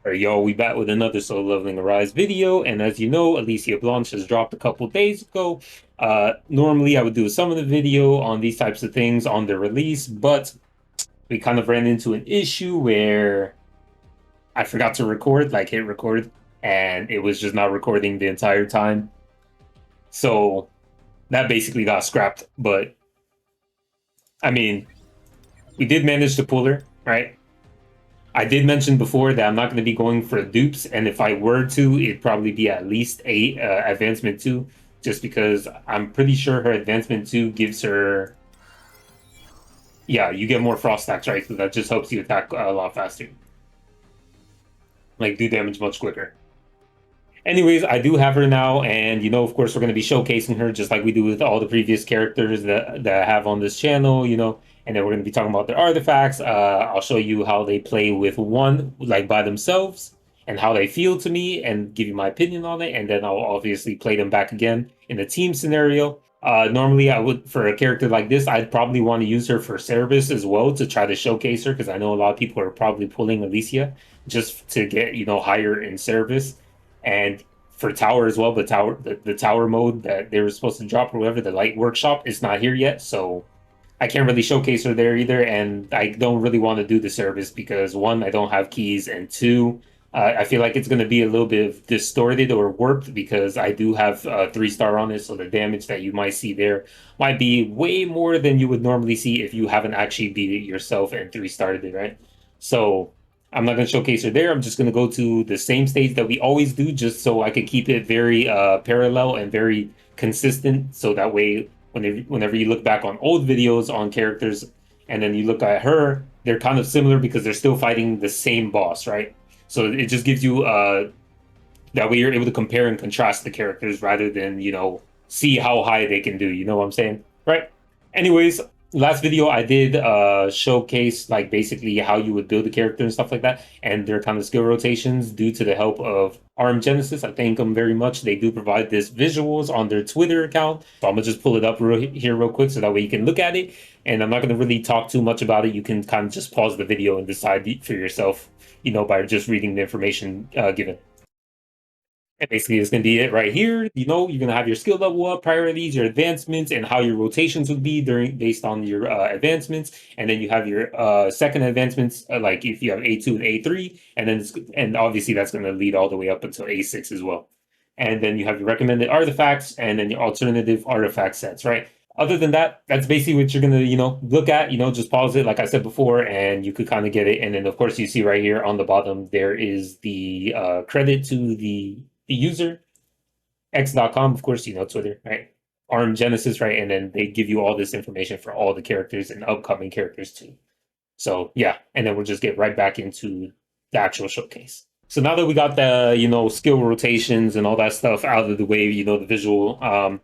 Alright, y'all, we back with another Solo Leveling Arise video, and as you know, Alicia Blanche has dropped a couple days ago. Normally I would do a summon video on these types of things on their release, but we kind of ran into an issue where I forgot to record, like hit record, and it was just not recording the entire time. So that basically got scrapped, but I mean, we did manage to pull her, right? I did mention before that I'm not going to be going for dupes, and if I were to, it'd probably be at least a advancement 2, just because I'm pretty sure her advancement 2 gives her. Yeah, you get more frost stacks, right? So that just helps you attack a lot faster, like do damage much quicker. Anyways, I do have her now, and of course, we're going to be showcasing her just like we do with all the previous characters that I have on this channel, and then we're going to be talking about their artifacts. I'll show you how they play with one, like by themselves, and how they feel to me, and give you my opinion on it, and then I'll obviously play them back again in a team scenario. Normally, I would, for a character like this, I'd probably want to use her for service as well to try to showcase her, because I know a lot of people are probably pulling Alicia just to get, higher in service and for tower as well. But the tower mode that they were supposed to drop or whatever, the light workshop is not here yet, so I can't really showcase her there either. And I don't really want to do the service because one, I don't have keys, and two, I feel like it's going to be a little bit distorted or warped because I do have 3-star on it, so the damage that you might see there might be way more than you would normally see if you haven't actually beat it yourself and 3-starred it, right? So I'm not going to showcase her there. I'm just going to go to the same stage that we always do, just so I could keep it very parallel and very consistent. So that way, whenever you look back on old videos on characters and then you look at her, they're kind of similar because they're still fighting the same boss, right? So it just gives you that way you're able to compare and contrast the characters rather than see how high they can do. You know what I'm saying, right? Anyways, last video I did showcase like basically how you would build a character and stuff like that, and their kind of skill rotations due to the help of Arm Genesis. I thank them very much. They do provide this visuals on their Twitter account, so I'm gonna just pull it up here real quick so that way you can look at it. And I'm not gonna really talk too much about it. You can kind of just pause the video and decide for yourself, by just reading the information given. And basically, it's going to be it right here. You're going to have your skill level up, priorities, your advancements, and how your rotations would be based on your advancements. And then you have your second advancements, like if you have A2 and A3, and obviously that's going to lead all the way up until A6 as well. And then you have your recommended artifacts, and then your alternative artifact sets, right? Other than that, that's basically what you're gonna, look at. Just pause it, like I said before, and you could kind of get it. And then, of course, you see right here on the bottom there is the credit to the user, x.com, of course, Twitter, right? Arm Genesis, right? And then they give you all this information for all the characters and upcoming characters too. So yeah, and then we'll just get right back into the actual showcase. So now that we got the skill rotations and all that stuff out of the way, the visual, I'm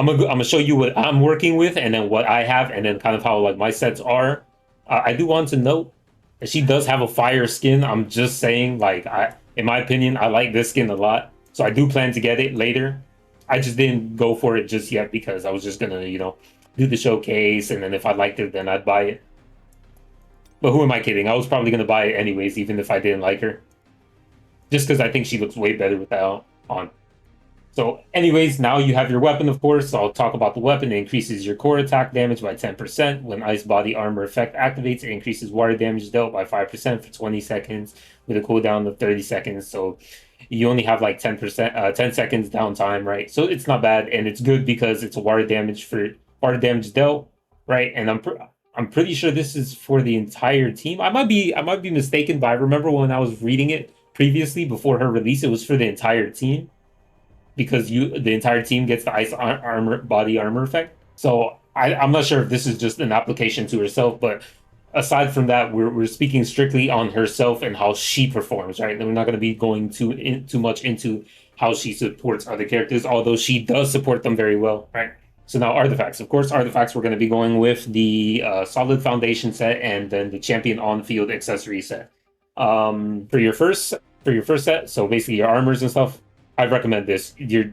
gonna show you what I'm working with and then what I have and then kind of how like my sets are. I do want to note that she does have a fire skin. I'm just saying, like, in my opinion, I like this skin a lot. So I do plan to get it later. I just didn't go for it just yet because I was just gonna, do the showcase, and then if I liked it, then I'd buy it. But who am I kidding? I was probably gonna buy it anyways, even if I didn't like her. Just because I think she looks way better without on. So, anyways, now you have your weapon, of course. So I'll talk about the weapon. It increases your core attack damage by 10%. When Ice Body Armor effect activates, it increases water damage dealt by 5% for 20 seconds with a cooldown of 30 seconds. So you only have like 10%, 10 seconds downtime, right? So it's not bad, and it's good because it's a water damage dealt, right? And I'm pretty sure this is for the entire team. I might be mistaken, but I remember when I was reading it previously before her release, it was for the entire team because the entire team gets the ice armor body armor effect. So I'm not sure if this is just an application to herself, but aside from that, we're speaking strictly on herself and how she performs, right? And we're not going to be going too much into how she supports other characters, although she does support them very well, right? So now artifacts. Of course, artifacts we're going to be going with the solid foundation set and then the champion on field accessory set. For your first set, so basically your armors and stuff, I recommend this. Your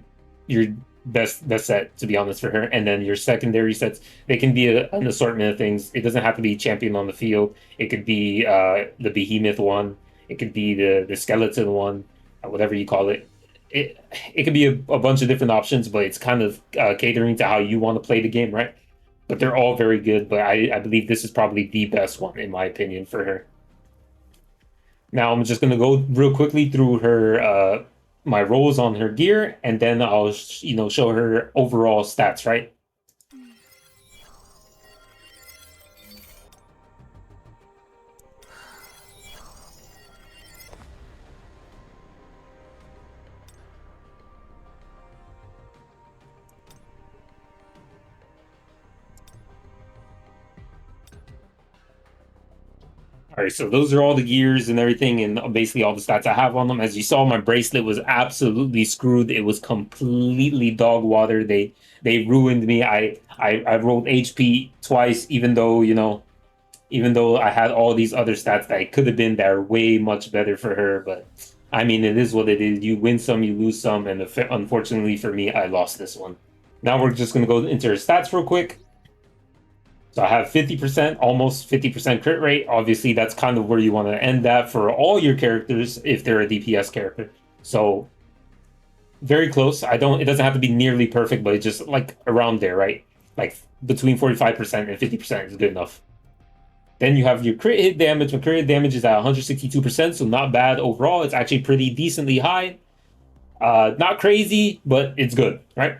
best set, to be honest, for her. And then your secondary sets, they can be an assortment of things. It doesn't have to be champion on the field. It could be the behemoth one. It could be the skeleton one, whatever you call it. It could be a bunch of different options, but it's kind of catering to how you want to play the game, right? But they're all very good. But I believe this is probably the best one in my opinion for her. Now I'm just gonna go real quickly through her my rolls on her gear, and then I'll show her overall stats, right? All right, so those are all the gears and everything, and basically all the stats I have on them. As you saw, my bracelet was absolutely screwed. It was completely dog water. They ruined me. I rolled HP twice, even though I had all these other stats that could have been that are way much better for her. But I mean, it is what it is. You win some, you lose some, and unfortunately for me, I lost this one. Now we're just gonna go into her stats real quick. So I have 50%, almost 50% crit rate. Obviously, that's kind of where you want to end that for all your characters if they're a DPS character. So very close. It doesn't have to be nearly perfect, but it's just like around there, right? Like between 45% and 50% is good enough. Then you have your crit hit damage. My crit hit damage is at 162%, so not bad overall. It's actually pretty decently high. Not crazy, but it's good, right?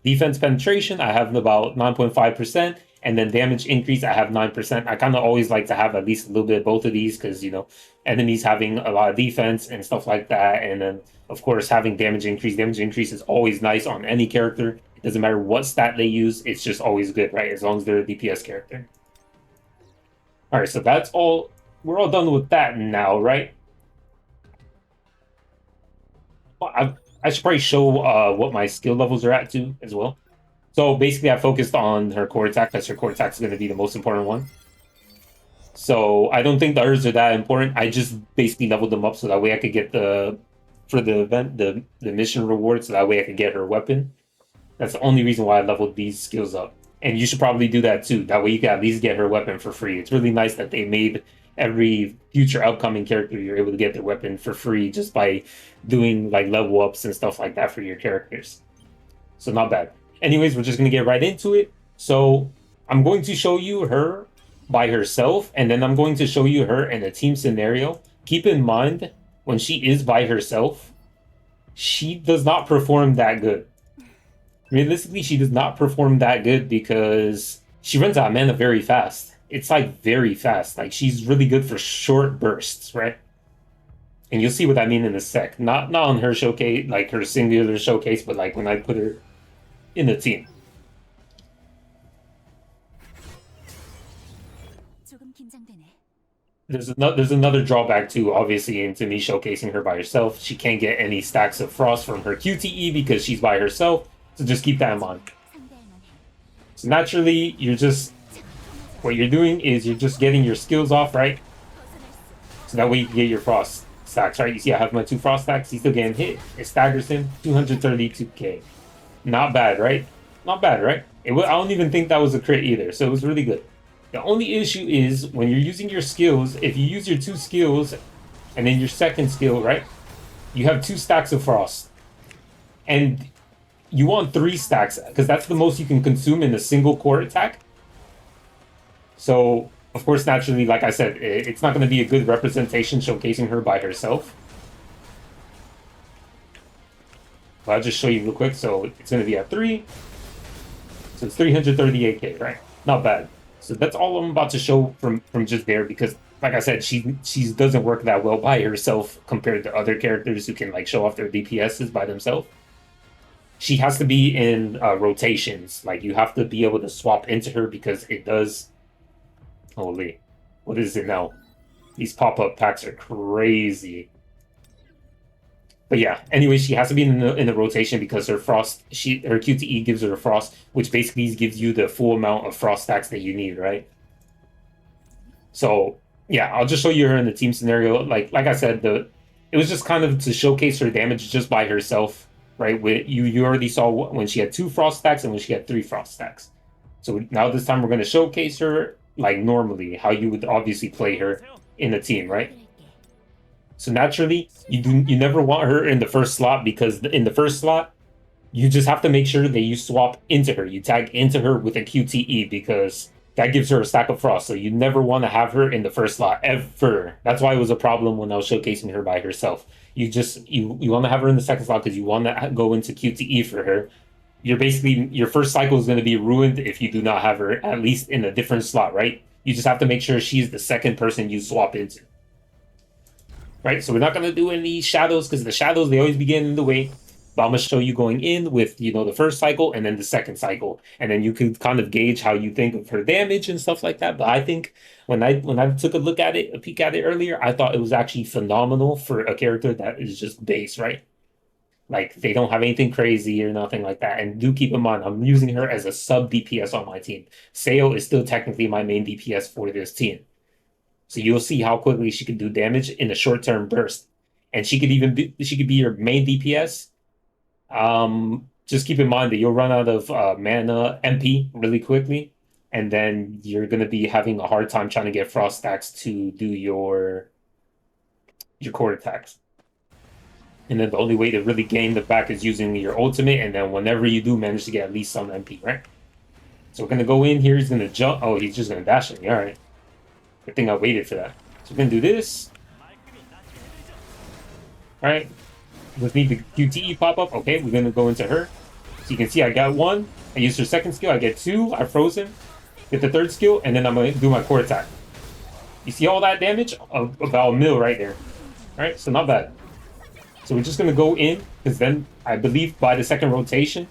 Defense penetration, I have about 9.5%. And then damage increase, I have 9%. I kind of always like to have at least a little bit of both of these because, enemies having a lot of defense and stuff like that. And then, of course, having damage increase. Damage increase is always nice on any character. It doesn't matter what stat they use. It's just always good, right? As long as they're a DPS character. All right, so that's all. We're all done with that now, right? Well, I should probably show what my skill levels are at too, as well. So basically, I focused on her core attack because her core attack is going to be the most important one. So I don't think the others are that important. I just basically leveled them up so that way I could get for the event the mission reward. So that way I could get her weapon. That's the only reason why I leveled these skills up. And you should probably do that too. That way you can at least get her weapon for free. It's really nice that they made every future upcoming character you're able to get their weapon for free just by doing like level ups and stuff like that for your characters. So not bad. Anyways, we're just gonna get right into it. So I'm going to show you her by herself, and then I'm going to show you her in a team scenario. Keep in mind, when she is by herself, she does not perform that good. Realistically, she does not perform that good because she runs out of mana very fast. It's like very fast. Like she's really good for short bursts, right? And you'll see what I mean in a sec. Not on her showcase, like her singular showcase, but like when I put her in the team. There's another drawback too, obviously, into me showcasing her by herself. She can't get any stacks of frost from her QTE because she's by herself. So just keep that in mind. So naturally, what you're doing is you're just getting your skills off, right? So that way you can get your frost stacks, right? You see I have my 2 frost stacks. He's still getting hit. It staggers him. 232k. Not bad, right? Not bad, right? I don't even think that was a crit either, so it was really good. The only issue is when you're using your skills, if you use your 2 skills and then your second skill, right? You have 2 stacks of frost. And you want 3 stacks because that's the most you can consume in a single core attack. So, of course, naturally, like I said, it's not going to be a good representation showcasing her by herself. But I'll just show you real quick. So it's going to be at 3. So it's 338k, right? Not bad. So that's all I'm about to show from just there because, like I said, she doesn't work that well by herself compared to other characters who can like show off their DPSs by themselves. She has to be in rotations. Like you have to be able to swap into her because it does. Holy, what is it now? These pop-up packs are crazy. But yeah, anyway, she has to be in the rotation because her frost, her QTE gives her a frost, which basically gives you the full amount of frost stacks that you need, right? So yeah, I'll just show you her in the team scenario. Like I said, it was just kind of to showcase her damage just by herself, right? You already saw when she had 2 frost stacks and when she had 3 frost stacks. So now this time we're going to showcase her like normally, how you would obviously play her in a team, right? So naturally, you never want her in the first slot because in the first slot, you just have to make sure that you swap into her. You tag into her with a QTE because that gives her a stack of frost. So you never want to have her in the first slot ever. That's why it was a problem when I was showcasing her by herself. You want to have her in the second slot because you want to go into QTE for her. You're basically your first cycle is going to be ruined if you do not have her at least in a different slot, right? You just have to make sure she's the second person you swap into, right? So we're not going to do any shadows because the shadows they always begin in the way. But I'm gonna show you going in with the first cycle and then the second cycle, and then you can kind of gauge how you think of her damage and stuff like that. But I think when I took a look at it, a peek at it earlier, I thought it was actually phenomenal for a character that is just base, right? Like they don't have anything crazy or nothing like that. And do keep in mind, I'm using her as a sub DPS on my team. Sayo is still technically my main DPS for this team. So you'll see how quickly she can do damage in a short-term burst. And she could be your main DPS. Just keep in mind that you'll run out of mana MP really quickly, and then you're gonna be having a hard time trying to get frost stacks to do your core attacks. And then the only way to really gain the back is using your ultimate, and then whenever you do manage to get at least some MP, right? So we're gonna go in here, he's gonna jump. Oh, he's just gonna dash at me. Alright. Good thing I waited for that. So we're gonna do this. Alright. Let's need the QTE pop up. Okay, we're gonna go into her. So you can see I got one. I used her second skill. I get two. I froze him. Get the third skill, and then I'm gonna do my core attack. You see all that damage? About a mil right there. Alright, so not bad. So we're just gonna go in, because then I believe by the second rotation,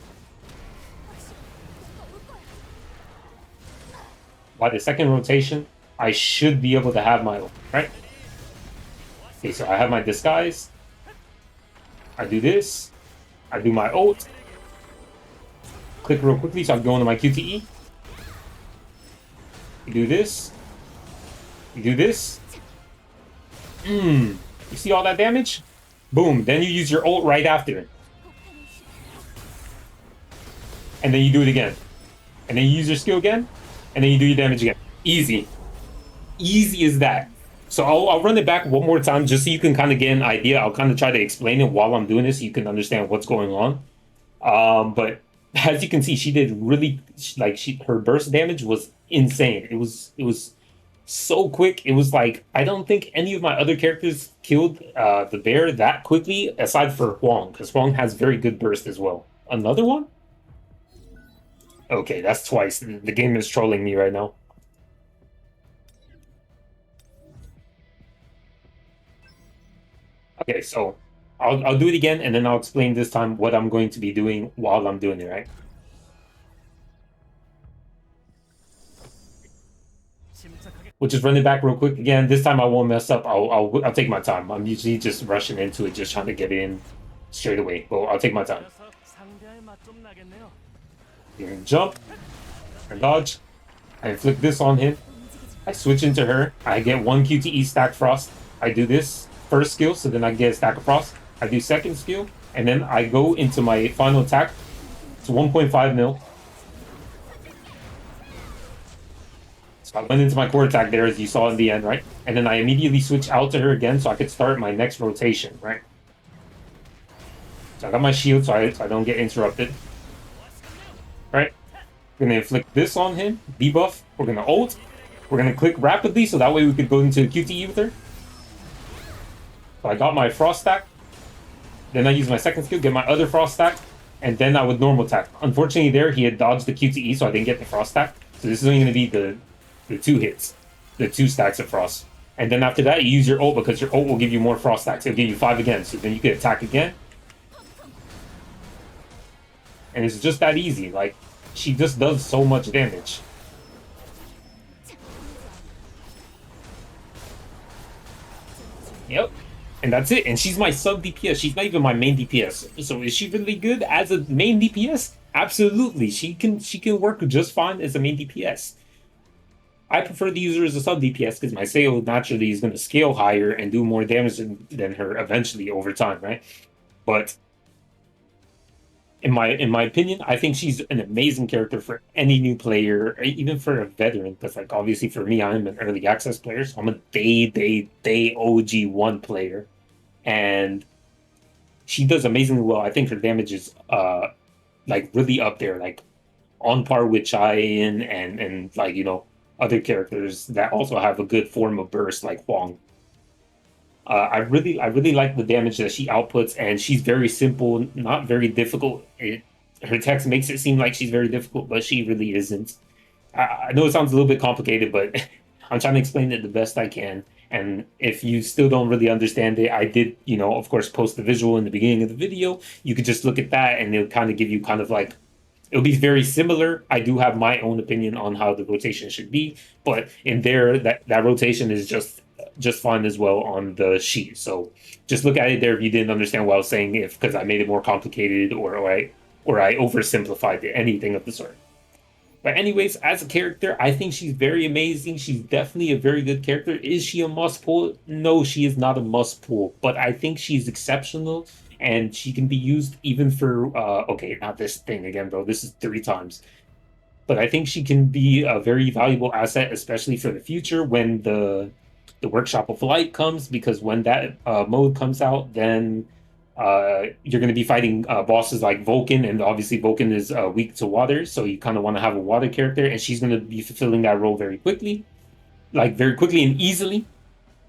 I should be able to have my ult, right? Okay, so I have my disguise. I do this. I do my ult. Click real quickly so I can go into my QTE. You do this. You do this. You see all that damage? Boom. Then you use your ult right after. And then you do it again. And then you use your skill again. And then you do your damage again. Easy. Easy as that. So I'll run it back one more time just so you can kind of get an idea. I'll kind of try to explain it while I'm doing this so you can understand what's going on. But as you can see, she did really her burst damage was insane. It was so quick. It was like I don't think any of my other characters killed the bear that quickly, aside for Huang, because Huang has very good burst as well. Another one? Okay, that's twice. The game is trolling me right now. Okay, so I'll do it again, and then I'll explain this time what I'm going to be doing while I'm doing it, right? We'll just run it back real quick again. This time I won't mess up. I'll take my time. I'm usually just rushing into it, just trying to get in straight away. But I'll take my time. You're gonna jump, and dodge. I inflict this on him. I switch into her. I get one QTE stack frost. I do this first skill, so then I get a stack of frost. I do second skill, and then I go into my final attack. It's 1.5 mil. So I went into my core attack there, as you saw in the end, right? And then I immediately switch out to her again, so I could start my next rotation, right? So I got my shield, so I don't get interrupted. Right? We're gonna inflict this on him, debuff. We're gonna ult. We're gonna click rapidly, so that way we could go into QTE with her. So I got my frost stack. Then I use my second skill, get my other frost stack, and then I would normal attack. Unfortunately, there he had dodged the QTE, so I didn't get the frost stack. So this is only gonna be the two hits, the two stacks of frost. And then after that, you use your ult because your ult will give you more frost stacks. It'll give you 5 again, so then you can attack again. And it's just that easy. Like, she just does so much damage. Yep. And that's it. And she's my sub DPS. She's not even my main DPS. So is she really good as a main DPS? Absolutely. She can work just fine as a main DPS. I prefer to use her as a sub DPS because my Sayo naturally is going to scale higher and do more damage than her eventually over time, right? But in my opinion, I think she's an amazing character for any new player, even for a veteran. Because like obviously for me, I'm an early access player, so I'm a day OG1 player. and she does amazingly well. I think her damage is like really up there, like on par with Chai and like other characters that also have a good form of burst like Huang. I really like the damage that she outputs, and she's very simple, not very difficult. Her text makes it seem like she's very difficult, but she really isn't. I know it sounds a little bit complicated, but I'm trying to explain it the best I can. And if you still don't really understand it, I did, of course, post the visual in the beginning of the video. You could just look at that, and it'll kind of give you kind of like it'll be very similar. I do have my own opinion on how the rotation should be, but in there, that rotation is just fine as well on the sheet. So just look at it there if you didn't understand what I was saying, if because I made it more complicated or I oversimplified it, anything of the sort. But anyways, as a character, I think she's very amazing. She's definitely a very good character. Is she a must pull? No, she is not a must pull. But I think she's exceptional, and she can be used even for okay, not this thing again, bro. This is three times. But I think she can be a very valuable asset, especially for the future when the Workshop of Light comes, because when that mode comes out, then you're going to be fighting bosses like Vulcan, and obviously Vulcan is weak to water, so you kind of want to have a water character, and she's going to be fulfilling that role very quickly, like very quickly and easily.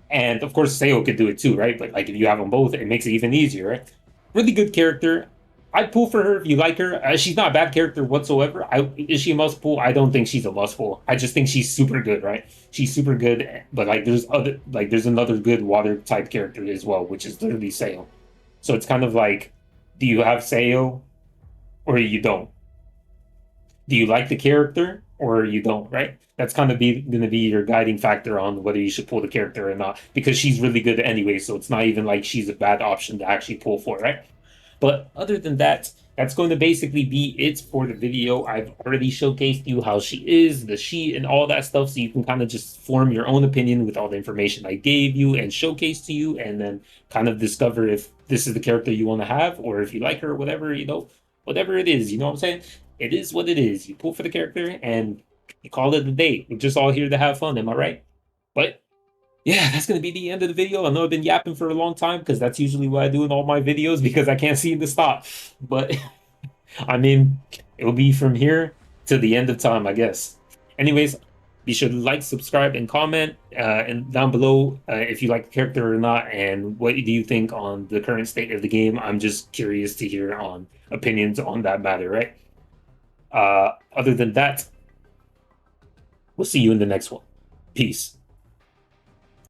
And of course, Seo could do it too, right? But like if you have them both, it makes it even easier, right? Really good character. I'd pull for her if you like her. She's not a bad character whatsoever. Is she a must pull? I don't think she's a must pull. I just think she's super good, right? She's super good, but like there's another good water type character as well, which is literally Seo. So it's kind of like, do you have Seo or you don't? Do you like the character or you don't, right? That's kind of be going to be your guiding factor on whether you should pull the character or not, because she's really good anyway. So it's not even like she's a bad option to actually pull for, right? But other than that, that's going to basically be it for the video. I've already showcased you how she is, the sheet, and all that stuff, so you can kind of just form your own opinion with all the information I gave you and showcased to you, and then kind of discover if this is the character you want to have, or if you like her, or whatever, whatever it is, you know what I'm saying? It is what it is. You pull for the character and you call it a day. We're just all here to have fun, am I right? But yeah, that's going to be the end of the video. I know I've been yapping for a long time because that's usually what I do in all my videos because I can't seem to stop. But I mean, it will be from here to the end of time, I guess. Anyways, be sure to like, subscribe, and comment and down below if you like the character or not, and what do you think on the current state of the game. I'm just curious to hear on opinions on that matter, right? Other than that, we'll see you in the next one. Peace.